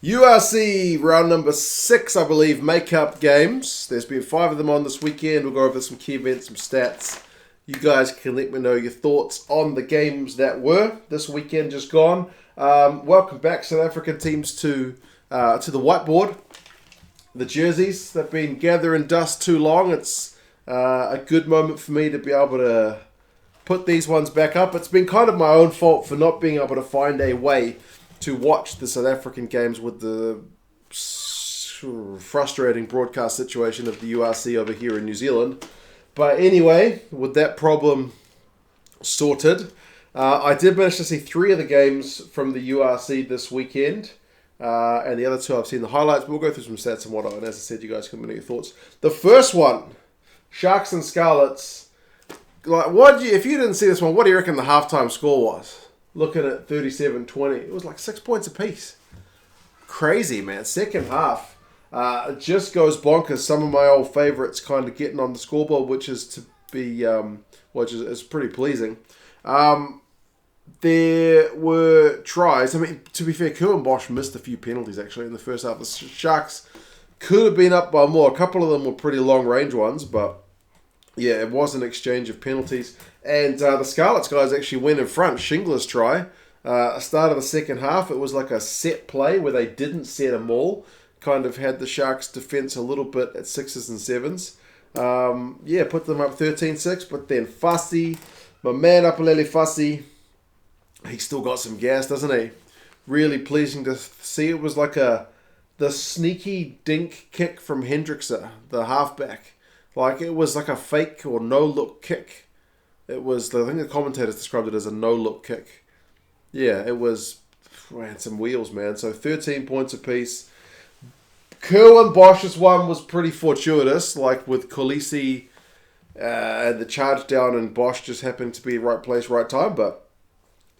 URC round number 6, I believe, make-up games. There's been 5 of them on this weekend. We'll go over some key events, some stats. You guys can let me know your thoughts on the games that were this weekend just gone. Welcome back, South African teams, to the whiteboard. The jerseys, they've been gathering dust too long. It's a good moment for me to be able to put these ones back up. It's been kind of my own fault for not being able to find a way to watch the South African games with the frustrating broadcast situation of the URC over here in New Zealand. But anyway, with that problem sorted, I did manage to see 3 of the games from the URC this weekend. And the other 2 I've seen the highlights. But we'll go through some stats and whatnot. And as I said, you guys can let me know your thoughts. The first one, Sharks and Scarlets. Like, if you didn't see this one, what do you reckon the halftime score was? Looking at 37-20. It was like 6 points apiece. Crazy, man. Second half. It just goes bonkers. Some of my old favourites kind of getting on the scoreboard, which is to be, which is pretty pleasing. There were tries. I mean, to be fair, Kerwin Bosch missed a few penalties actually in the first half. The Sharks could have been up by more. A couple of them were pretty long range ones, but yeah, it was an exchange of penalties. And the Scarlets guys actually went in front. Shingler's try. Start of the second half, it was like a set play where they didn't set a maul. Kind of had the Sharks' defence a little bit at 6s and 7s. Put them up 13-6. But then Fussy, my man Apalele Fussy, he's still got some gas, doesn't he? Really pleasing to see. It was like the sneaky dink kick from Hendrickse, the halfback. Like, it was like a fake or no-look kick. It was, I think the commentators described it as a no-look kick. Yeah, it was, had some wheels, man. So 13 points apiece. Kerwin Bosch's one was pretty fortuitous, like with Kolisi and the charge down, and Bosch just happened to be right place, right time. But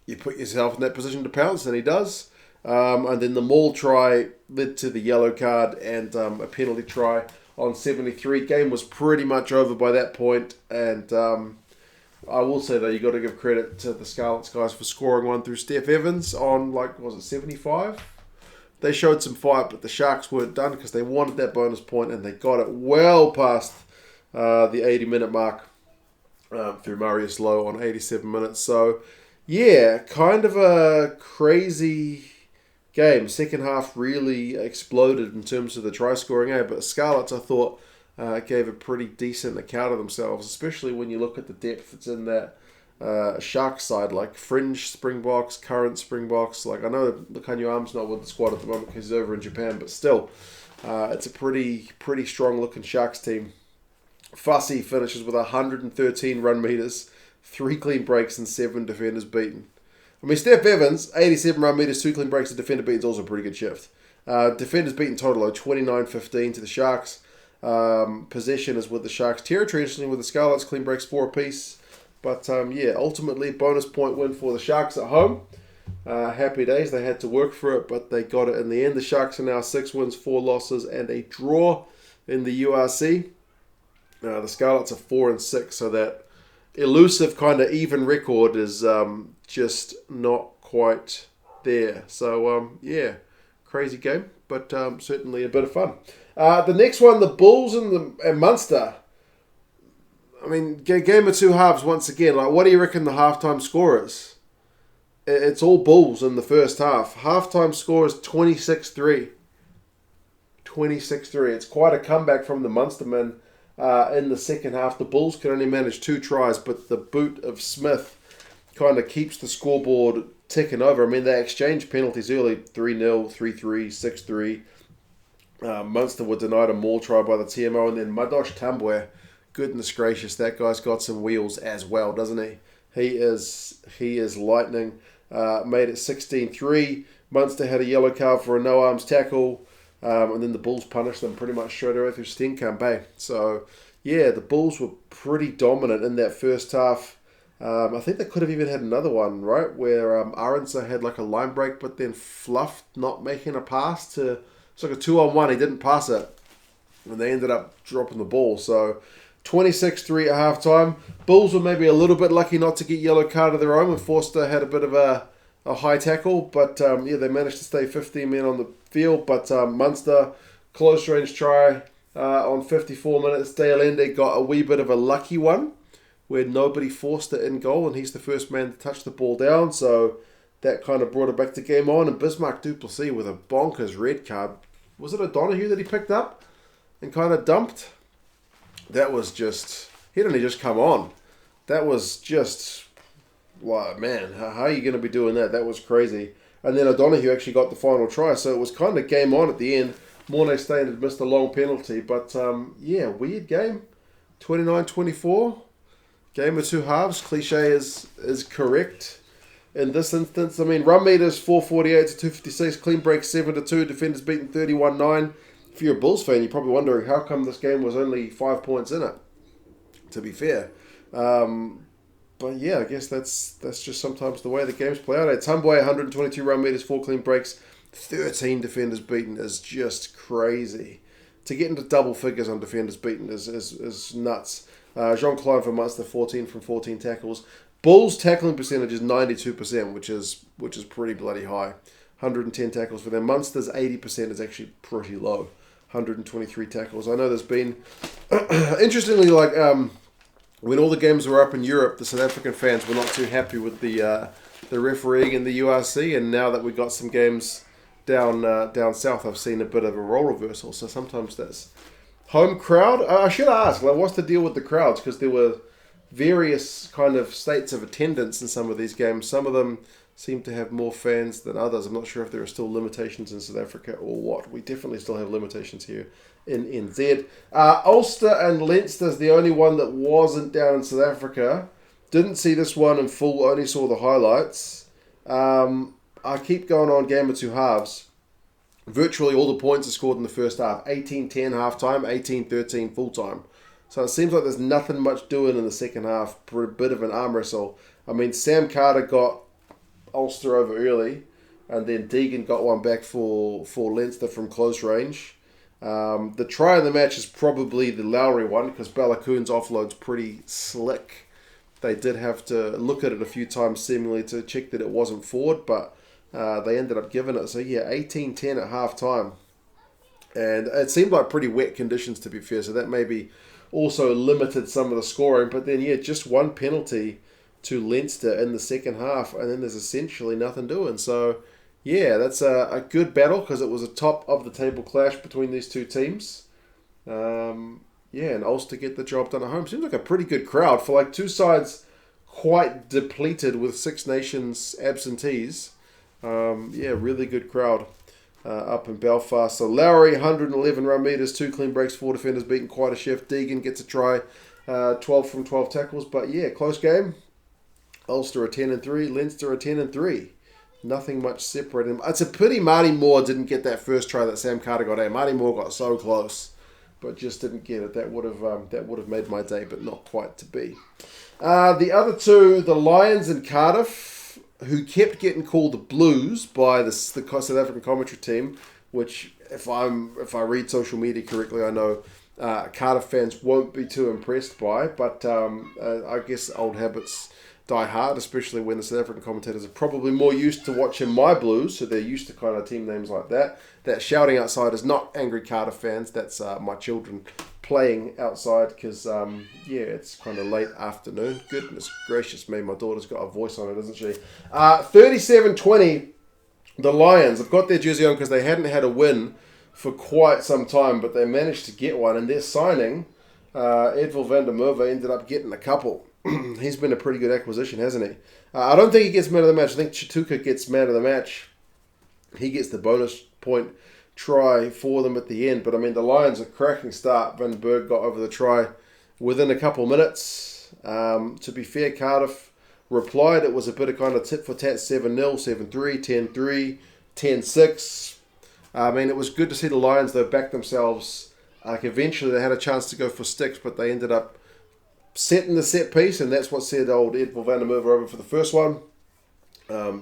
you put yourself in that position to pounce, and he does. And then the maul try led to the yellow card and a penalty try on 73. Game was pretty much over by that point, and I will say though, you got to give credit to the Scarlets guys for scoring one through Steph Evans on, like, was it 75? They showed some fight, but the Sharks weren't done because they wanted that bonus point, and they got it well past the 80-minute mark through Marius Lowe on 87 minutes. So, yeah, kind of a crazy game. Second half really exploded in terms of the try scoring, but Scarlets, I thought, gave a pretty decent account of themselves, especially when you look at the depth that's in that Shark side, like fringe Springboks, current Springboks. Like, I know Lukanyu Arm's not with the squad at the moment because he's over in Japan, but still, it's a pretty strong looking Sharks team. Fussy finishes with 113 run meters, 3 clean breaks and 7 defenders beaten. I mean, Steph Evans, 87 run meters, 2 clean breaks, and defender beaten is also a pretty good shift. Defenders beaten total of 29-15 to the Sharks. Possession is with the Sharks. Territory, interestingly, with the Scarlets, clean breaks 4 apiece. But ultimately, bonus point win for the Sharks at home. Happy days. They had to work for it, but they got it in the end. The Sharks are now 6 wins, 4 losses, and a draw in the URC. The Scarlets are 4-6, so that elusive kind of even record is just not quite there. So, crazy game, but certainly a bit of fun. The next one, the Bulls and Munster. I mean, game of 2 halves once again. Like, what do you reckon the halftime score is? It's all Bulls in the first half. Halftime score is 26-3. 26-3. It's quite a comeback from the Munstermen in the second half. The Bulls can only manage 2 tries, but the boot of Smith kind of keeps the scoreboard ticking over. I mean, they exchanged penalties early, 3-0, 3-3, 6-3. Munster were denied a maul try by the TMO, and then Madosh Tambwe, goodness gracious, that guy's got some wheels as well, doesn't he? He is lightning. Made it 16-3. Munster had a yellow card for a no-arms tackle, and then the Bulls punished them pretty much straight away through Steenkamp Bay. So, yeah, the Bulls were pretty dominant in that first half. I think they could have even had another one, right, where Arendse had like a line break, but then fluffed not making a pass to... It's like a 2-on-1. He didn't pass it, and they ended up dropping the ball. So 26-3 at halftime. Bulls were maybe a little bit lucky not to get yellow card of their own, and Forster had a bit of a a high tackle, but yeah, they managed to stay 15 men on the field. But Munster, close range try on 54 minutes. Dealende got a wee bit of a lucky one where nobody forced it in goal, and he's the first man to touch the ball down, so that kind of brought it back to game on. And Bismarck du Plessis with a bonkers red card. Was it O'Donoghue that he picked up and kind of dumped? That was just... He'd only just come on. That was just... Wow, man, how are you going to be doing that? That was crazy. And then O'Donoghue actually got the final try, so it was kind of game on at the end. Mornay Stain had missed a long penalty, but yeah, weird game. 29-24. Game of two halves. Cliche is correct in this instance. I mean, run meters 448 to 256, clean break 7-2, defenders beaten 31-9. If you're a Bulls fan, you're probably wondering how come this game was only 5 points in it, to be fair. But yeah, I guess that's just sometimes the way the games play out. Tumbwe, 122 run meters, 4 clean breaks, 13 defenders beaten is just crazy. To get into double figures on defenders beaten is nuts. Jean-Claude for Munster, 14 from 14 tackles. Bulls tackling percentage is 92%, which is pretty bloody high. 110 tackles for them. Munster's 80% is actually pretty low. 123 tackles. I know there's been, interestingly, like when all the games were up in Europe, the South African fans were not too happy with the refereeing in the URC, and now that we got some games down south, I've seen a bit of a role reversal. So sometimes that's home crowd. I should ask, like, what's the deal with the crowds? Because there were various kind of states of attendance in some of these games. Some of them seem to have more fans than others. I'm not sure if there are still limitations in South Africa or what. We definitely still have limitations here in NZ. Ulster and Leinster is the only one that wasn't down in South Africa. Didn't see this one in full, only saw the highlights. I keep going on game of two halves. Virtually all the points are scored in the first half. 18-10 half-time, 18-13 full-time. So it seems like there's nothing much doing in the second half. For a bit of an arm wrestle. I mean, Sam Carter got Ulster over early, and then Deegan got one back for Leinster from close range. The try of the match is probably the Lowry one, because Balakoon's offload's pretty slick. They did have to look at it a few times seemingly to check that it wasn't forward, but they ended up giving it. So yeah, 18-10 at half-time. And it seemed like pretty wet conditions, to be fair, so that maybe also limited some of the scoring. But then, yeah, just one penalty to Leinster in the second half, and then there's essentially nothing doing. So, yeah, that's a good battle, because it was a top-of-the-table clash between these two teams. Yeah, and Ulster get the job done at home. Seems like a pretty good crowd for like two sides quite depleted with Six Nations absentees. Yeah, really good crowd up in Belfast. So Lowry, 111 run meters, 2 clean breaks, 4 defenders beaten, quite a shift. Deegan gets a try, 12 from 12 tackles. But yeah, close game. Ulster are 10-3, Leinster are 10-3. Nothing much separating them. It's a pity Marty Moore didn't get that first try that Sam Carter got. Marty Moore got so close, but just didn't get it. That would have made my day, but not quite to be. The other two, the Lions and Cardiff, who kept getting called the Blues by the South African commentary team, which if I read social media correctly, I know Cardiff fans won't be too impressed by. But I guess old habits die hard, especially when the South African commentators are probably more used to watching my Blues, so they're used to kind of team names like that. That shouting outside is not angry Cardiff fans, that's my children playing outside, because, yeah, it's kind of late afternoon. Goodness gracious me, my daughter's got a voice on it, isn't she? 37-20, the Lions have got their jersey on because they hadn't had a win for quite some time, but they managed to get one, and their signing, Edwil van der Merwe, ended up getting a couple. He's been a pretty good acquisition, hasn't he? I don't think he gets man of the match. I think Chituka gets man of the match. He gets the bonus point try for them at the end. But, I mean, the Lions, a cracking start. Van Berg got over the try within a couple minutes. To be fair, Cardiff replied. It was a bit of kind of tit for tat, 7-0, 7-3, 10-3, 10-6. I mean, it was good to see the Lions, though, back themselves. Like, eventually they had a chance to go for sticks, but they ended up setting the set piece, and that's what set old Edwil van der Merwe over for the first one.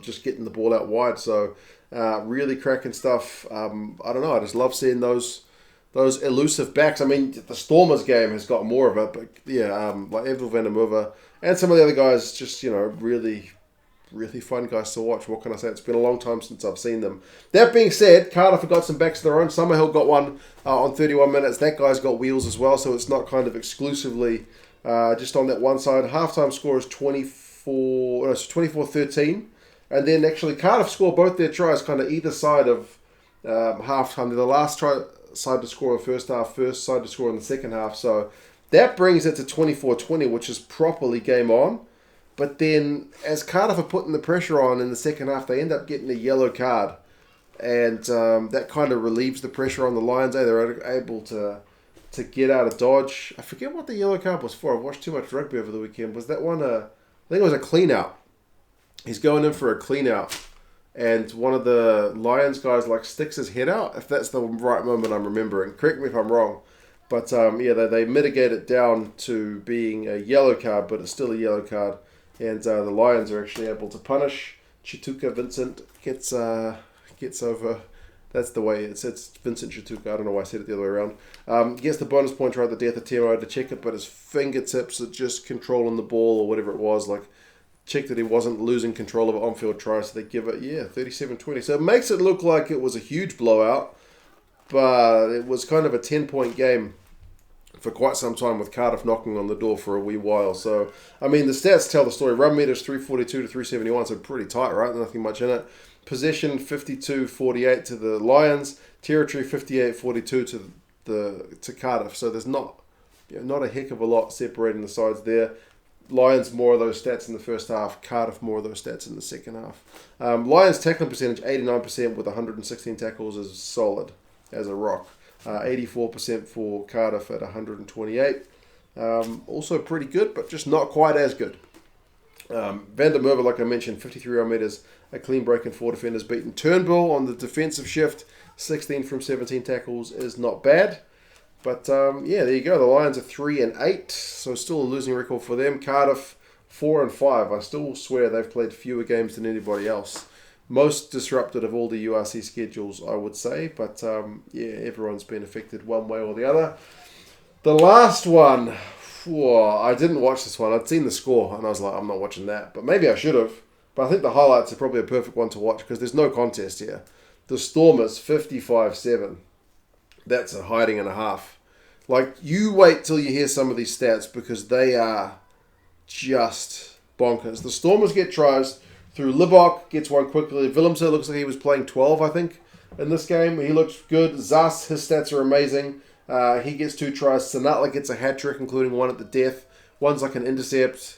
Just getting the ball out wide. So, really cracking stuff. I don't know. I just love seeing those elusive backs. I mean, the Stormers game has got more of it, but yeah, like Edwil van der Merwe and some of the other guys, just really really fun guys to watch. What can I say? It's been a long time since I've seen them. That being said, Cardiff have got some backs of their own. Summerhill got one on 31 minutes. That guy's got wheels as well, so it's not kind of exclusively just on that one side. Halftime score is 24-13. And then actually Cardiff score both their tries kind of either side of halftime. They're the last side to score in the first half, first side to score in the second half. So that brings it to 24-20, which is properly game on. But then as Cardiff are putting the pressure on in the second half, they end up getting a yellow card. And that kind of relieves the pressure on the Lions. They're able to get out of dodge. I forget what the yellow card was for. I've watched too much rugby over the weekend. Was that one I think it was a clean out. He's going in for a clean out. And one of the Lions guys sticks his head out. If that's the right moment I'm remembering. Correct me if I'm wrong. But they mitigate it down to being a yellow card, but it's still a yellow card. And the Lions are actually able to punish. Chituka Vincent gets over. That's the way it's Vincent Chituka. I don't know why I said it the other way around. Gets the bonus point right at the death of Timo to check it, but his fingertips are just controlling the ball or whatever it was. Check that he wasn't losing control of an on-field try, so they give it, 37-20. So it makes it look like it was a huge blowout, but it was kind of a 10-point game for quite some time with Cardiff knocking on the door for a wee while. So, I mean, the stats tell the story. Run meters 342 to 371, so pretty tight, right? Nothing much in it. Possession 52-48 to the Lions. Territory 58-42 to Cardiff. So there's not a heck of a lot separating the sides there. Lions more of those stats in the first half. Cardiff more of those stats in the second half. Lions tackling percentage 89% with 116 tackles is solid as a rock. 84% for Cardiff at 128. Also pretty good, but just not quite as good. Van der Merwe, like I mentioned, 53 yard meters, a clean break and 4 defenders beaten. Turnbull on the defensive shift, 16 from 17 tackles is not bad. But there you go. The Lions are 3-8, so still a losing record for them. Cardiff 4-5. I still swear they've played fewer games than anybody else. Most disrupted of all the URC schedules, I would say. But everyone's been affected one way or the other. The last one, I didn't watch this one. I'd seen the score, and I was like, I'm not watching that. But maybe I should have. But I think the highlights are probably a perfect one to watch because there's no contest here. The Stormers 55-7. That's a hiding and a half. You wait till you hear some of these stats because they are just bonkers. The Stormers get tries through Libok, gets one quickly. BULvMUN looks like he was playing 12, I think, in this game. He looks good. Zas, his stats are amazing. He gets 2 tries. Sanatla gets a hat-trick, including one at the death. One's like an intercept.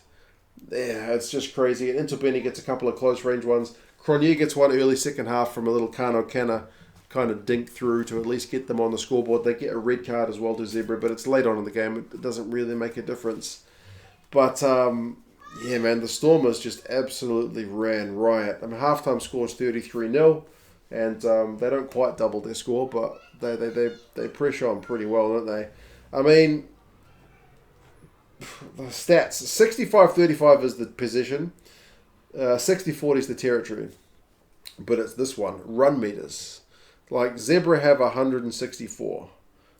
Yeah, it's just crazy. And Intobeni gets a couple of close-range ones. Cronje gets one early second half from a little Kano Kana kind of dink through to at least get them on the scoreboard. They get a red card as well to Zebre, but it's late on in the game. It doesn't really make a difference. But, the Stormers just absolutely ran riot. I mean, halftime score is 33-0, and they don't quite double their score, but they pressure on pretty well, don't they? I mean, the stats. 65-35 is the position. 60-40 is the territory. But it's this one. Run meters. Zebre have 164.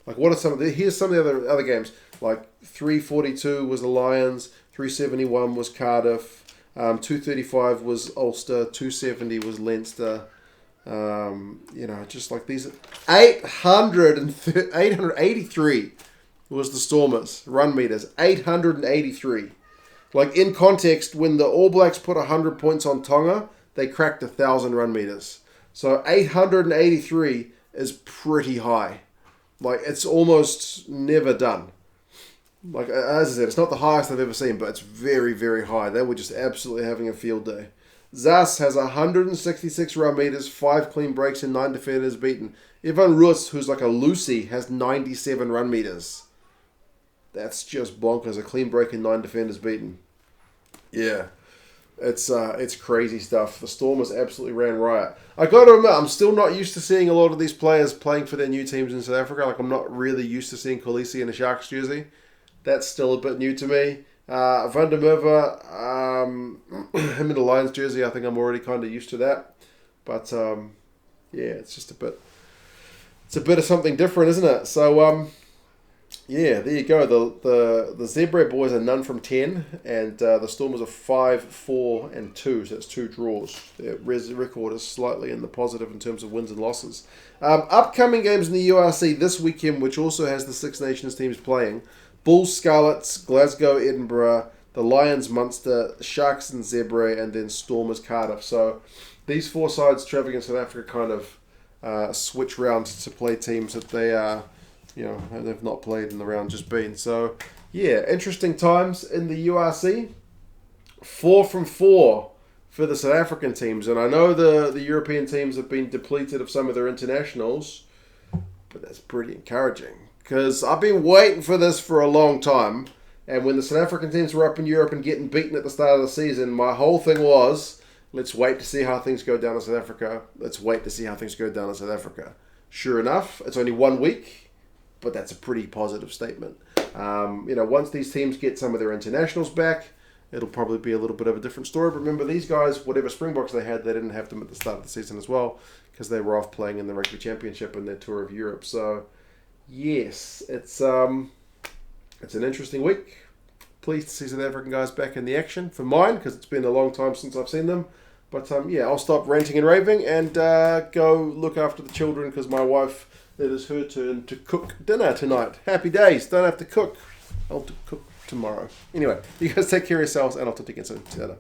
What are some of the... Here's some of the other games. 342 was the Lions. 371 was Cardiff. 235 was Ulster. 270 was Leinster. Just these... 883 was the Stormers. Run meters. 883. In context, when the All Blacks put 100 points on Tonga, they cracked 1,000 run meters. So 883 is pretty high. It's almost never done. As I said, it's not the highest I've ever seen, but it's very, very high. They were just absolutely having a field day. Zas has 166 run meters, 5 clean breaks, and 9 defenders beaten. Ivan Rus, who's like a Lucy, has 97 run meters. That's just bonkers. A clean break and 9 defenders beaten. Yeah. It's crazy stuff. The Stormers absolutely ran riot. I got to admit, I'm still not used to seeing a lot of these players playing for their new teams in South Africa. I'm not really used to seeing Kolisi in a Sharks jersey. That's still a bit new to me. Van der Merwe, him in the Lions jersey, I think I'm already kind of used to that. But it's just a bit of something different, isn't it? So Yeah, there you go. The Zebre boys are none from 10, and the Stormers are 5-4-2, so it's 2 draws. Their record is slightly in the positive in terms of wins and losses. Upcoming games in the URC this weekend, which also has the Six Nations teams playing: Bulls, Scarlets, Glasgow, Edinburgh, the Lions, Munster, Sharks and Zebre, and then Stormers, Cardiff. So these 4 sides travelling in South Africa kind of switch round to play teams that they are. They've not played in the round just been. So, yeah, interesting times in the URC. 4 from 4 for the South African teams. And I know the European teams have been depleted of some of their internationals, but that's pretty encouraging. Because I've been waiting for this for a long time. And when the South African teams were up in Europe and getting beaten at the start of the season, my whole thing was, let's wait to see how things go down in South Africa. Let's wait to see how things go down in South Africa. Sure enough, it's only 1 week. But that's a pretty positive statement. Once these teams get some of their internationals back, it'll probably be a little bit of a different story. But remember, these guys, whatever Springboks they had, they didn't have them at the start of the season as well because they were off playing in the Rugby Championship and their tour of Europe. So, yes, it's an interesting week. Pleased to see South African guys back in the action for mine because it's been a long time since I've seen them. But, I'll stop ranting and raving and go look after the children because my wife... It is her turn to cook dinner tonight. Happy days. Don't have to cook. I'll cook tomorrow. Anyway, you guys take care of yourselves and I'll talk to you again soon. See you later.